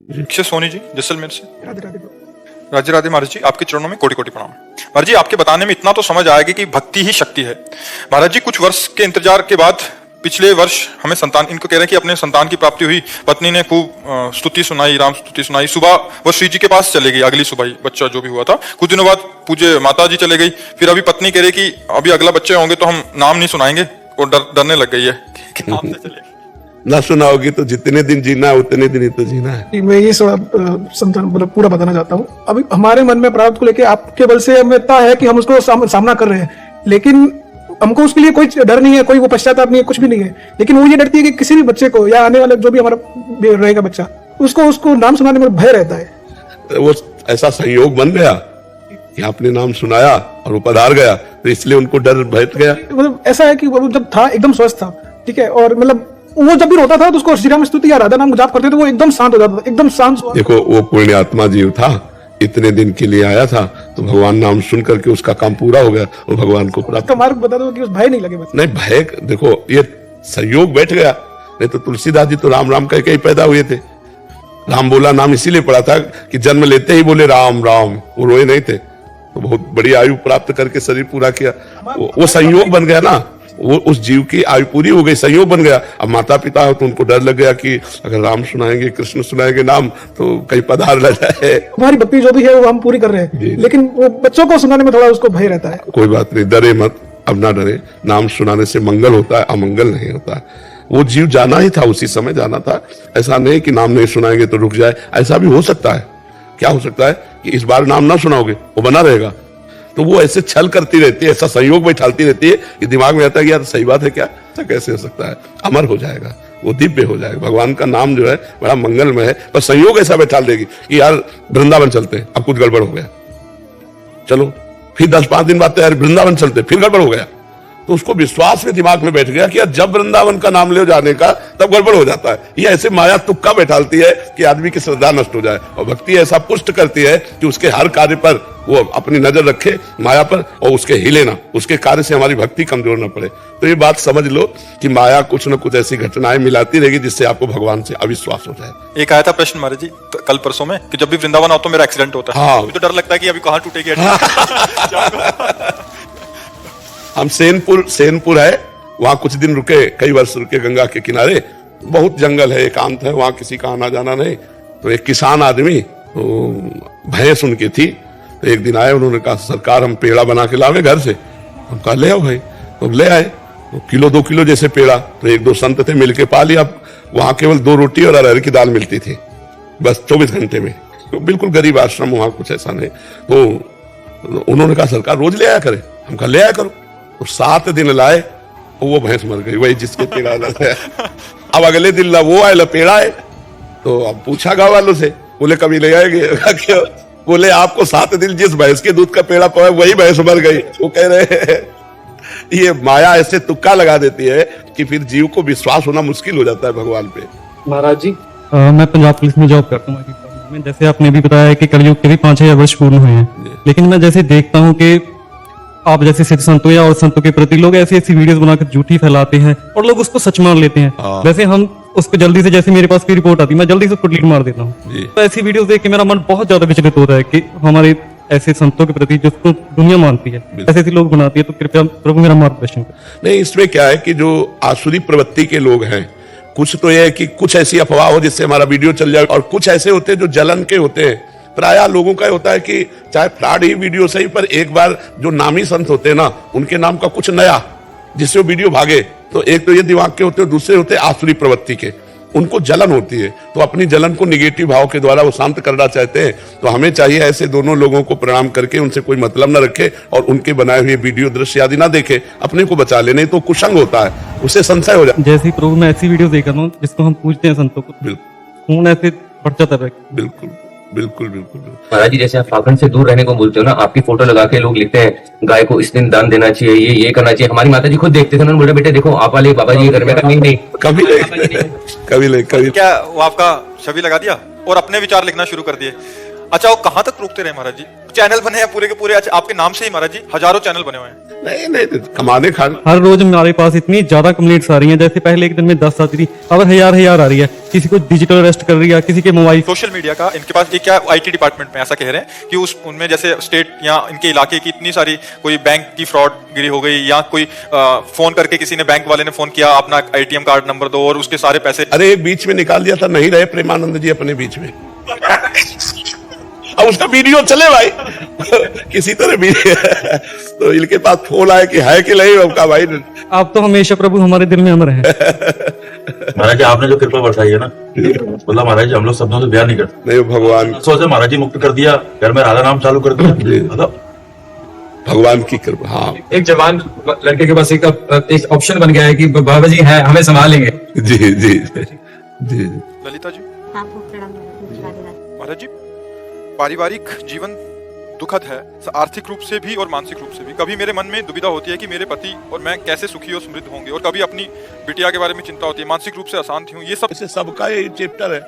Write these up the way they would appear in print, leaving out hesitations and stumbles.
अक्षय सोनी जी जैसलमेर से। राधे राधे। राधे राधे महाराज जी, आपके चरणों में कोटि कोटि प्रणाम। महाराज जी, आपके बताने में इतना तो समझ आएगा कि भक्ति ही शक्ति है। महाराज जी, कुछ वर्ष के इंतजार के बाद पिछले वर्ष हमें संतान, इनको कह रहे हैं कि अपने संतान की प्राप्ति हुई। पत्नी ने खूब स्तुति सुनाई, राम स्तुति सुनाई। सुबह वो श्री जी के पास चले गई, अगली सुबह ही बच्चा जो भी हुआ था। कुछ दिनों बाद पूज्य माता जी चले गई। फिर अभी पत्नी कह रही कि अभी अगला बच्चे होंगे तो हम नाम नहीं सुनाएंगे, और डरने लग गई है कि नाम से चले। ना सुनाओगी तो जितने दिन जीना है उतने दिन ही तो जीना है। मैं ये मतलब पूरा बताना चाहता हूँ। अभी हमारे मन में प्रारब्ध को लेकर आपके बल से हमें इतना है कि हम उसको सामना कर रहे हैं, लेकिन हमको उसके लिए कोई डर नहीं है, कोई वो पश्चाताप नहीं है, कुछ भी नहीं है। लेकिन वो ये डरती है कि किसी भी बच्चे को या आने वाले जो भी हमारा रहेगा बच्चा, उसको नाम सुनाने में भय रहता है। वो ऐसा संयोग बन गया कि आपने नाम सुनाया और वो पधार गया, तो इसलिए उनको डर बैठ गया। मतलब ऐसा है कि वो जब था एकदम स्वस्थ था, ठीक है, और मतलब वो जब भी रोता था तो उसको श्री राम स्तुति या राधा नाम जाप करते तो वो एकदम शांत हो जाता था, एकदम शांत। देखो, वो पुण्यात्मा जीव था, इतने दिन के लिए आया था, तो भगवान नाम सुन करके उसका काम पूरा हो गया और भगवान को प्राप्त। मार्ग बता दो कि उस भय नहीं लगे बस। नहीं, भय देखो, ये संयोग बैठ गया। नहीं तो तुलसीदास जी तो राम राम कह के ही पैदा हुए थे। राम बोला नाम इसीलिए पड़ा था कि जन्म लेते ही बोले राम राम, वो रोए नहीं थे। तो बहुत बड़ी आयु प्राप्त करके शरीर पूरा किया। वो संयोग बन गया ना, वो उस जीव की आयु पूरी हो गई, संयोग बन गया। अब माता पिता हो तो उनको डर लग गया कि अगर राम सुनाएंगे, कृष्ण सुनाएंगे नाम, तो कहीं पधार न जाए। हमारी भक्ति जो भी है वो हम पूरी कर रहे हैं, लेकिन वो बच्चों को सुनाने में थोड़ा उसको भय रहता है। कोई बात नहीं, डरे मत, अब ना डरे। नाम सुनाने से मंगल होता है, अमंगल नहीं होता। वो जीव जाना ही था, उसी समय जाना था। ऐसा नहीं कि नाम नहीं सुनाएंगे तो रुक जाए, ऐसा भी हो सकता है। क्या हो सकता है कि इस बार नाम ना सुनाओगे, वो बना रहेगा। तो वो ऐसे छल करती रहती है, ऐसा संयोग बैठालती रहती है कि दिमाग में आता है कि यार सही बात है क्या, ऐसा कैसे हो सकता है। अमर हो जाएगा, वो दिव्य हो जाएगा। भगवान का नाम जो है बड़ा मंगलमय है, पर संयोग ऐसा बैठाल देगी कि यार वृंदावन चलते हैं, अब कुछ गड़बड़ हो गया, चलो। फिर 10-5 दिन बाद यार वृंदावन चलते, फिर गड़बड़ हो गया। तो उसको विश्वास में दिमाग में बैठ गया कि यार जब वृंदावन का नाम ले जाने का तब गड़बड़ हो जाता है। ये ऐसे माया तुक्का बैठालती है कि आदमी की श्रद्धा नष्ट हो जाए। और भक्ति ऐसा पुष्ट करती है कि उसके हर कार्य पर वो अपनी नजर रखे, माया पर, और उसके हिले ना, उसके कार्य से हमारी भक्ति कमजोर न पड़े। तो ये बात समझ लो कि माया कुछ न कुछ ऐसी घटनाएं मिलाती रहेगी जिससे आपको भगवान से अविश्वास हो जाए। एक आया था प्रश्न महाराज जी कल परसों में कि जब भी वृंदावन आओ तो मेरा एक्सीडेंट होता है। हाँ। अभी तो डर लगता है कि अभी कहाँ टूटेगी। हम सेनपुर है, वहां कुछ दिन रुके, कई वर्ष रुके गंगा के किनारे। बहुत जंगल है, एकांत है, वहां किसी का आना जाना नहीं। तो एक किसान आदमी तो भैंस उनकी थी, तो एक दिन आए, उन्होंने कहा सरकार हम पेड़ा बना के लावे घर से। हम कहा ले आओ भाई, तो ले आए। तो 1-2 किलो जैसे पेड़ा, तो 1-2 संत थे, मिलके पा लिया। वहां केवल 2 रोटी और अरहर की दाल मिलती थी बस 24 घंटे में। तो बिल्कुल गरीब आश्रम, वहां कुछ ऐसा नहीं। तो उन्होंने कहा सरकार रोज ले आया करे। हम कहा ले आया करो। तो 7 दिन लाए, वो भैंस मर गई, वही जिसके पेड़ा है। अब अगले दिन वो आए, पेड़ा है। तो अब पूछा गाँव वालों से, बोले कभी ले आएंगे? बोले आपको 7 दिन जिस भैंस के दूध का पेड़ा पाया वही भैंस मर गई। वो कह रहे हैं ये माया ऐसे तुक्का लगा देती है कि फिर जीव को विश्वास होना मुश्किल हो जाता है भगवान पे। महाराज जी, मैं पंजाब पुलिस में जॉब करता हूँ। जैसे आपने भी बताया कि कलयुग के भी 5000 वर्ष पूर्ण हुए हैं, लेकिन मैं जैसे देखता हूँ कि आप जैसे सिद्ध संतों या और संतों के प्रति लोग ऐसी वीडियोस बनाकर झूठी फैलाते हैं और लोग उसको सच मान लेते हैं। वैसे हम उसको जल्दी से, जैसे मेरे पास कोई रिपोर्ट आती है, मैं जल्दी से उसको डिलीट मार देता हूँ। तो ऐसी वीडियोस देख के मेरा मन बहुत ज्यादा विचलित होता है कि हमारे ऐसे संतों के प्रति जिसको दुनिया मानती है, ऐसे लोग बनाती है। तो कृपया प्रभु मेरा मार्गदर्शन करें। नहीं, इसमें क्या है कि जो आसुरी प्रवृत्ति के लोग हैं, कुछ तो यह है कि कुछ ऐसी अफवाह हो जिससे हमारा वीडियो चल जाए, और कुछ ऐसे होते हैं जो जलन के होते हैं। प्रायः लोगों का होता है कि चाहे फ्रॉड ही वीडियो सही, पर एक बार जो नामी संत होते हैं ना, उनके नाम का कुछ नया जिससे वो वीडियो भागे। तो एक तो ये दिमाग के होते हैं, दूसरे होते हैं आसुरी प्रवृत्ति के, उनको जलन होती है। तो अपनी जलन को निगेटिव भाव के द्वारा वो शांत करना चाहते हैं। तो हमें चाहिए ऐसे दोनों लोगों को प्रणाम करके उनसे कोई मतलब न रखे और उनके बनाए हुए वीडियो दृश्य आदि ना देखे, अपने को बचा ले। नहीं तो कुसंग होता है, उससे संशय हो जाता है। जैसे प्रभु मैं ऐसी वीडियो देख रहा हूँ जिसको हम पूछते हैं संतों को, बिल्कुल खून ऐसे बढ़ जाता है। बिल्कुल बिल्कुल बिल्कुल। महाराज जी, जैसे आप पाखंड से दूर रहने को बोलते हो ना, आपकी फोटो लगा के लोग लिखते हैं गाय को इस दिन दान देना चाहिए, ये करना चाहिए। हमारी माता जी खुद देखते थे, उन्होंने बोला बेटे देखो आप वाले बाबा जी घर में नहीं कभी क्या वो आपका छवि लगा दिया और अपने विचार लिखना शुरू कर दिए। अच्छा, वो कहाँ तक रोकते रहे महाराज जी? चैनल बने हैं पूरे के पूरे, अच्छा आपके नाम से ही महाराज जी हजारों चैनल बने हुए हैं। नहीं नहीं, कमाने खाने हर रोज हमारे पास इतनी ज्यादा कंप्लेंट्स आ रही हैं, जैसे पहले एक दिन में 10 आती थी, अब हजार आ रही है। किसी को डिजिटल अरेस्ट कर रही है, किसी के मोबाइल। सोशल मीडिया का इनके पास एक क्या आईटी डिपार्टमेंट में ऐसा कह रहे हैं कि उनमें जैसे स्टेट या इनके इलाके की इतनी सारी कोई बैंक की फ्रॉडगिरी हो गई, या कोई फोन करके किसी ने बैंक वाले ने फोन किया अपना एटीएम कार्ड नंबर दो और उसके सारे पैसे। अरे एक बीच में निकाल दिया था, नहीं रहे प्रेमानंद जी अपने बीच में। अब उसका वीडियो चले भाई किसी तरह भी तो इनके पास फोन आए कि है कि नहीं, उसका भाई आप तो हमेशा प्रभु हमारे दिल में अमर है। महाराज जी आपने जो कृपा बरसाई है ना, मतलब महाराज जी हम लोग शब्दों से बयान नहीं करते। नहीं, भगवान सोचे महाराज जी मुक्त कर दिया, घर में राधा नाम चालू कर दिया, मतलब भगवान की कृपा। हाँ एक जवान लड़के के पास एक ऑप्शन बन गया है कि बाबा जी हैं, हमें संभालेंगे। जी जी जी। ललिता जी, आपको प्रणाम महाराज। महाराज जी, पारिवारिक जीवन दुखद है, आर्थिक रूप से भी और मानसिक रूप से भी। कभी मेरे मन में दुविधा होती है कि मेरे पति और मैं कैसे सुखी और समृद्ध होंगे, और कभी अपनी बिटिया के बारे में चिंता होती है। मानसिक रूप से अशांत हूँ। ये सब ऐसे सबका यही चैप्टर है,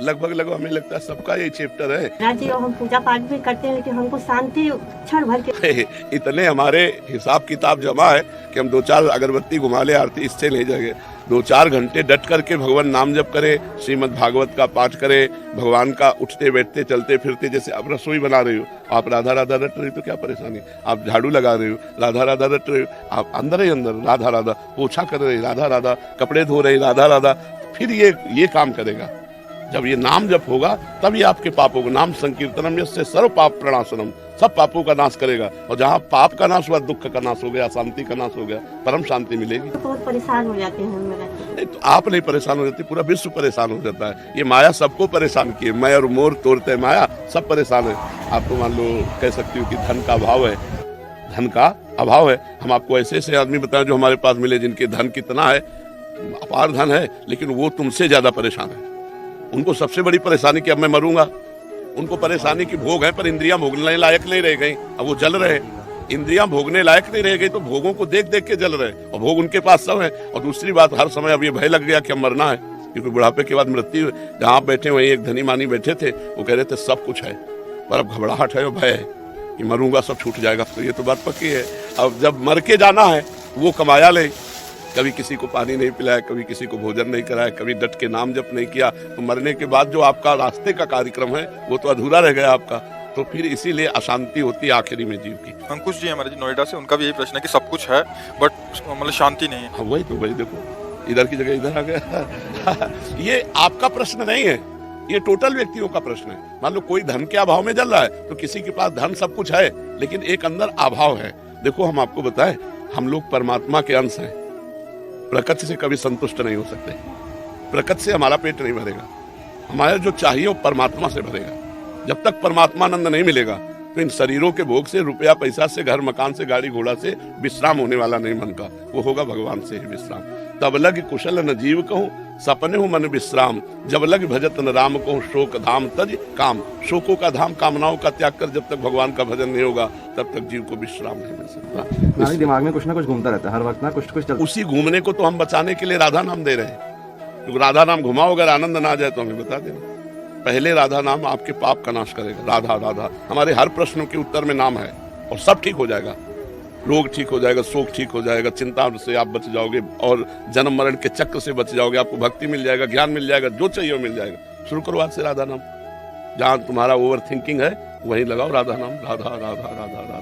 लगभग हमें लगता है सबका यही चैप्टर है। महाराज जी, और हम पूजा पाठ भी करते हैं, लेकिन हमको शांति क्षण भर के इतने हमारे हिसाब किताब जमा है कि हम 2-4 अगरबत्ती घुमा ले आरती इससे ले जाएंगे। 2-4 घंटे डट करके भगवान नाम जप करे, श्रीमद् भागवत का पाठ करे, भगवान का उठते बैठते चलते फिरते। जैसे आप रसोई बना रहे हो, आप राधा राधा रट रहे हो तो क्या परेशानी, आप झाड़ू लगा रहे हो राधा राधा रट रहे हो, आप अंदर ही अंदर राधा राधा, पोछा कर रहे राधा राधा, कपड़े धो रहे राधा राधा, फिर ये काम करेगा। जब ये नाम जप होगा तब ये आपके पापों को, नाम संकीर्तनम यस्य सर्व पाप प्रणाशनम, सब पापों का नाश करेगा। और जहाँ पाप का नाश हुआ, दुख का नाश हो गया, शांति का नाश हो गया, परम शांति मिलेगी। बहुत परेशान हो जाते हैं हम महाराज जी। नहीं तो आप नहीं परेशान हो जाते, पूरा विश्व परेशान हो जाता है। ये माया सबको परेशान किए, मैं और मोर तोड़ते माया, सब परेशान है। आप तो मान लो कह सकती हो कि धन का अभाव है, धन का अभाव है। हम आपको ऐसे ऐसे आदमी बताएं जो हमारे पास मिले, जिनके धन कितना है, अपार धन है, लेकिन वो तुमसे ज्यादा परेशान है। उनको सबसे बड़ी परेशानी कि अब मैं मरूंगा। उनको परेशानी की भोग है पर इंद्रियां भोगने लायक नहीं रह गई, अब वो जल रहे। इंद्रियां भोगने लायक नहीं रह गई तो भोगों को देख देख के जल रहे, और भोग उनके पास सब है। और दूसरी बात, हर समय अब ये भय लग गया कि अब मरना है, क्योंकि बुढ़ापे के बाद मृत्यु। जहाँ बैठे वहीं एक धनी मानी बैठे थे, वो कह रहे थे सब कुछ है पर अब घबराहट है और भय है कि मरूंगा, सब छूट जाएगा। तो ये तो बात पक्की है। अब जब मर के जाना है, वो कमाया ले, कभी किसी को पानी नहीं पिलाया, कभी किसी को भोजन नहीं कराया, कभी डट के नाम जप नहीं किया, तो मरने के बाद जो आपका रास्ते का कार्यक्रम है वो तो अधूरा रह गया आपका। तो फिर इसीलिए अशांति होती है आखिरी में जीव की। अंकुश जी हमारे जी नोएडा से, उनका भी यही प्रश्न है कि सब कुछ है बट मतलब शांति नहीं है। हाँ वही तो, वही देखो इधर की जगह इधर आ गया ये आपका प्रश्न नहीं है, ये टोटल व्यक्तियों का प्रश्न है। मान लो कोई धन के अभाव में जल रहा है, तो किसी के पास धन सब कुछ है लेकिन एक अंदर अभाव है। देखो हम आपको बताएं, हम लोग परमात्मा के अंश हैं, प्रकृति से कभी संतुष्ट नहीं हो सकते। प्रकृति से हमारा पेट नहीं भरेगा, हमारा जो चाहिए वो परमात्मा से भरेगा। जब तक परमात्मानंद नहीं मिलेगा तो इन शरीरों के भोग से, रुपया पैसा से, घर मकान से, गाड़ी घोड़ा से विश्राम होने वाला नहीं मन का, वो होगा भगवान से ही विश्राम। तब लग कुशल न जीव कहूँ, सपने हो मन विश्राम, जब लग भजत न राम कहूँ, शोक धाम तज काम। शोकों का धाम, कामनाओं का त्याग कर जब तक भगवान का भजन नहीं होगा, तब तक जीव को विश्राम नहीं मिल सकता। हमारे दिमाग में कुछ ना कुछ घूमता रहता है, हर वक्त ना कुछ कुछ चलता। उसी घूमने को तो हम बचाने के लिए राधा नाम दे रहे हैं, क्योंकि राधा नाम घुमाओ, अगर आनंद ना आ जाए तो हमें बता देना। पहले राधा नाम आपके पाप का नाश करेगा। राधा राधा, हमारे हर प्रश्नों के उत्तर में नाम है, और सब ठीक हो जाएगा। रोग ठीक हो जाएगा, शोक ठीक हो जाएगा, चिंता से आप बच जाओगे, और जन्म मरण के चक्र से बच जाओगे। आपको भक्ति मिल जाएगा, ज्ञान मिल जाएगा, जो चाहिए वो मिल जाएगा। शुरू करो आज से राधा नाम। जहां तुम्हारा ओवर थिंकिंग है वहीं लगाओ राधा नाम, राधा राधा राधा राधा।